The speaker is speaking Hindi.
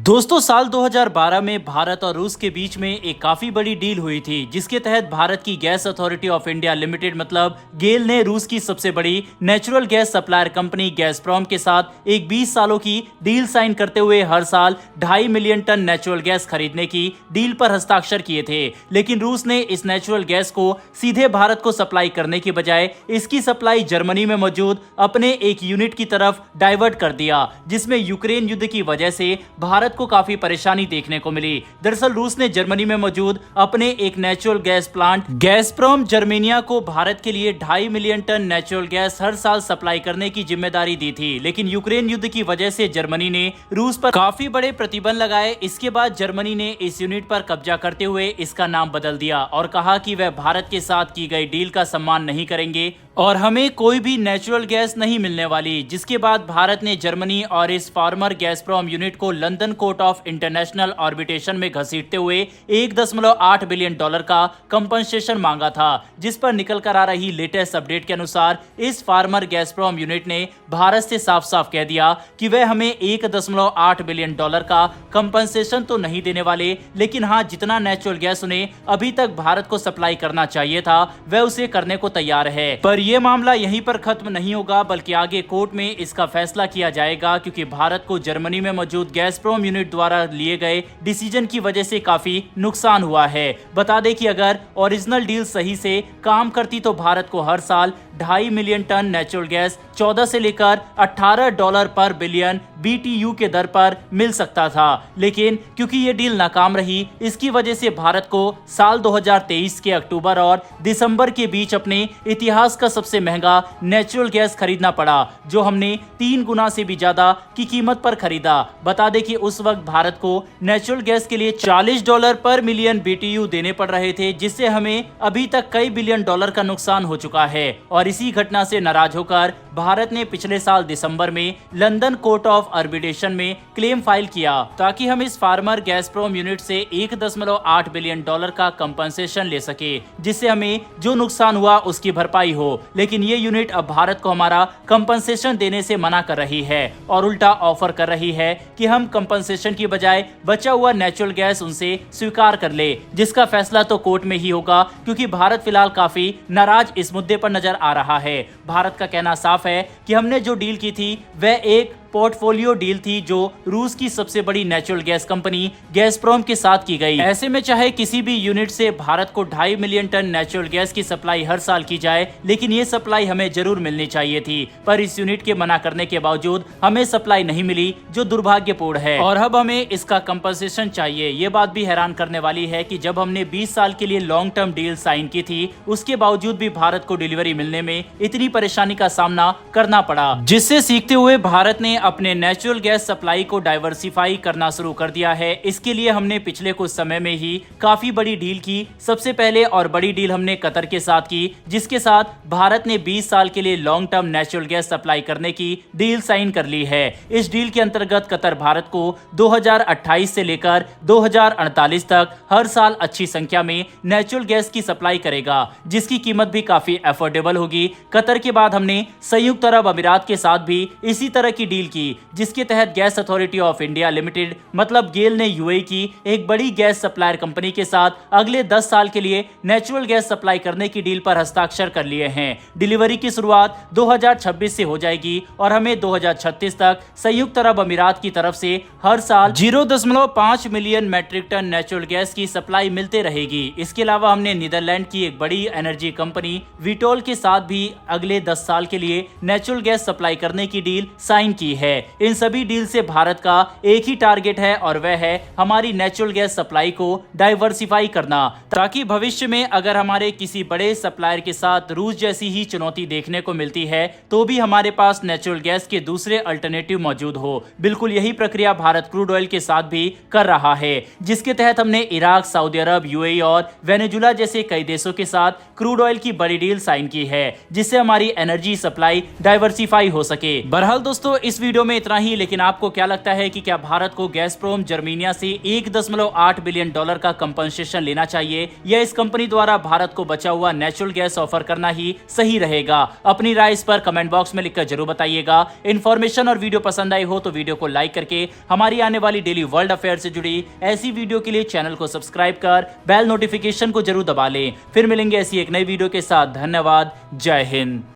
दोस्तों साल 2012 में भारत और रूस के बीच में एक काफी बड़ी डील हुई थी, जिसके तहत भारत की gas authority of India limited मतलब गेल ने रूस की सबसे बड़ी नेचुरल गैस सप्लायर कंपनी गैसप्रॉम के साथ एक 20 सालों की डील साइन करते हुए हर साल 2.5 मिलियन टन नेचुरल गैस खरीदने की डील पर हस्ताक्षर किए थे। लेकिन रूस ने इस नेचुरल गैस को सीधे भारत को सप्लाई करने की बजाय इसकी सप्लाई जर्मनी में मौजूद अपने एक यूनिट की तरफ डाइवर्ट कर दिया, जिसमें यूक्रेन युद्ध की वजह से भारत को काफी परेशानी देखने को मिली। दरअसल रूस ने जर्मनी में मौजूद अपने एक नेचुरल गैस प्लांट गैसप्रॉम जर्मेनिया को भारत के लिए 2.5 मिलियन टन नेचुरल गैस हर साल सप्लाई करने की जिम्मेदारी दी थी। लेकिन यूक्रेन युद्ध की वजह से जर्मनी ने रूस पर काफी बड़े प्रतिबंध लगाए। इसके बाद जर्मनी ने इस यूनिट पर कब्जा करते हुए इसका नाम बदल दिया और कहा कि वह भारत के साथ की गई डील का सम्मान नहीं करेंगे और हमें कोई भी नेचुरल गैस नहीं मिलने वाली। जिसके बाद भारत ने जर्मनी और इस फार्मर गैसप्रॉम यूनिट को London court of international arbitration में घसीटते हुए 1.8 बिलियन डॉलर का कंपनसेशन मांगा था, जिस पर निकल कर आ रही लेटेस्ट अपडेट के अनुसार इस फार्मर गैसप्रॉम यूनिट ने भारत से साफ साफ कह दिया कि वह हमें 1.8 बिलियन डॉलर का कंपनसेशन तो नहीं देने वाले, लेकिन हाँ, जितना नेचुरल गैस उन्हें अभी तक भारत को सप्लाई करना चाहिए था वह उसे करने को तैयार है। पर यह मामला यहीं पर खत्म नहीं होगा, बल्कि आगे कोर्ट में इसका फैसला किया जाएगा, क्योंकि भारत को जर्मनी में मौजूद गैसप्रॉम यूनिट द्वारा लिए गए डिसीजन की वजह से काफी नुकसान हुआ है। बता दें कि अगर ओरिजिनल डील सही से काम करती तो भारत को हर साल 2.5 मिलियन टन नेचुरल गैस 14 से लेकर $18 पर बिलियन BTU के दर पर मिल सकता था। लेकिन क्योंकि ये डील नाकाम रही, इसकी वजह से भारत को साल 2023 के अक्टूबर और दिसंबर के बीच अपने इतिहास का सबसे महंगा नेचुरल गैस खरीदना पड़ा, जो हमने 3 गुना से भी ज्यादा की कीमत पर खरीदा। बता दें कि उस वक्त भारत को नेचुरल गैस के लिए $40 पर मिलियन BTU देने पड़ रहे थे, जिससे हमें अभी तक कई बिलियन डॉलर का नुकसान हो चुका है। और इसी घटना से नाराज होकर भारत ने पिछले साल दिसंबर में लंदन कोर्ट ऑफ आर्बिट्रेशन में क्लेम फाइल किया ताकि हम इस फार्मर गैसप्रॉम यूनिट से 1.8 बिलियन डॉलर का कंपनसेशन ले सके, जिससे हमें जो नुकसान हुआ उसकी भरपाई हो। लेकिन ये यूनिट अब भारत को हमारा कंपनसेशन देने से मना कर रही है और उल्टा ऑफर कर रही है कि हम कंपनसेशन की बजाय बचा हुआ नेचुरल गैस उनसे स्वीकार कर ले, जिसका फैसला तो कोर्ट में ही होगा, क्योंकि भारत फिलहाल काफी नाराज इस मुद्दे पर नजर आ रहा है। भारत का कहना साफ है कि हमने जो डील की थी वह एक पोर्टफोलियो डील थी, जो रूस की सबसे बड़ी नेचुरल गैस कंपनी गैसप्रॉम के साथ की गई। ऐसे में चाहे किसी भी यूनिट से भारत को 2.5 मिलियन टन नेचुरल गैस की सप्लाई हर साल की जाए, लेकिन ये सप्लाई हमें जरूर मिलनी चाहिए थी। पर इस यूनिट के मना करने के बावजूद हमें सप्लाई नहीं मिली, जो दुर्भाग्यपूर्ण है और अब हमें इसका कंपनसेशन चाहिए। ये बात भी हैरान करने वाली है कि जब हमने 20 साल के लिए लॉन्ग टर्म डील साइन की थी, उसके बावजूद भी भारत को डिलीवरी मिलने में इतनी परेशानी का सामना करना पड़ा, जिससे सीखते हुए भारत ने अपने नेचुरल गैस सप्लाई को डाइवर्सिफाई करना शुरू कर दिया है। इसके लिए हमने पिछले कुछ समय में ही काफी बड़ी डील की। सबसे पहले और बड़ी डील हमने कतर के साथ की, जिसके साथ भारत ने 20 साल के लिए long term natural gas supply करने की डील साइन कर ली है। इस डील के अंतर्गत कतर भारत को 2028 से लेकर 2048 तक हर साल अच्छी संख्या में नेचुरल गैस की सप्लाई करेगा, जिसकी कीमत भी काफी अफोर्डेबल होगी। कतर के बाद हमने संयुक्त अरब अमीरात के साथ भी इसी तरह की डील की, जिसके तहत gas authority of India limited मतलब गेल ने यूएई की एक बड़ी गैस सप्लायर कंपनी के साथ अगले 10 साल के लिए नेचुरल गैस सप्लाई करने की डील पर हस्ताक्षर कर लिए हैं। डिलीवरी की शुरुआत 2026 से हो जाएगी और हमें 2036 तक संयुक्त अरब अमीरात की तरफ से हर साल 0.5 million metric tonne natural gas की सप्लाई मिलते रहेगी। इसके अलावा हमने नीदरलैंड की एक बड़ी एनर्जी कंपनी विटोल के साथ भी अगले 10 साल के लिए नेचुरल गैस सप्लाई करने की डील साइन की है। इन सभी डील से भारत का एक ही टारगेट है और वह है हमारी नेचुरल गैस सप्लाई को डाइवर्सिफाई करना, ताकि भविष्य में अगर हमारे किसी बड़े सप्लायर के साथ रूस जैसी ही चुनौती देखने को मिलती है, तो भी हमारे पास नेचुरल गैस के दूसरे अल्टरनेटिव मौजूद हो। बिल्कुल यही प्रक्रिया भारत क्रूड ऑयल के साथ भी कर रहा है, जिसके तहत हमने इराक, सऊदी अरब, यूएई और वेनेजुला जैसे कई देशों के साथ क्रूड ऑयल की बड़ी डील साइन की है, जिससे हमारी एनर्जी सप्लाई डाइवर्सिफाई हो सके। बहरहाल दोस्तों, इस वीडियो में इतना ही, लेकिन आपको क्या लगता है कि क्या भारत को गैसप्रोम जर्मेनिया से 1.8 बिलियन डॉलर का कंपनसेशन लेना चाहिए या इस कंपनी द्वारा भारत को बचा हुआ नेचुरल गैस ऑफर करना ही सही रहेगा? अपनी राय इस पर कमेंट बॉक्स में लिखकर जरूर बताइएगा। इन्फॉर्मेशन और वीडियो पसंद आई हो तो वीडियो को लाइक करके हमारी आने वाली डेली वर्ल्ड अफेयर से जुड़ी ऐसी वीडियो के लिए चैनल को सब्सक्राइब कर बेल नोटिफिकेशन को जरूर दबा लें। फिर मिलेंगे ऐसी एक नई वीडियो के साथ। धन्यवाद। जय हिंद।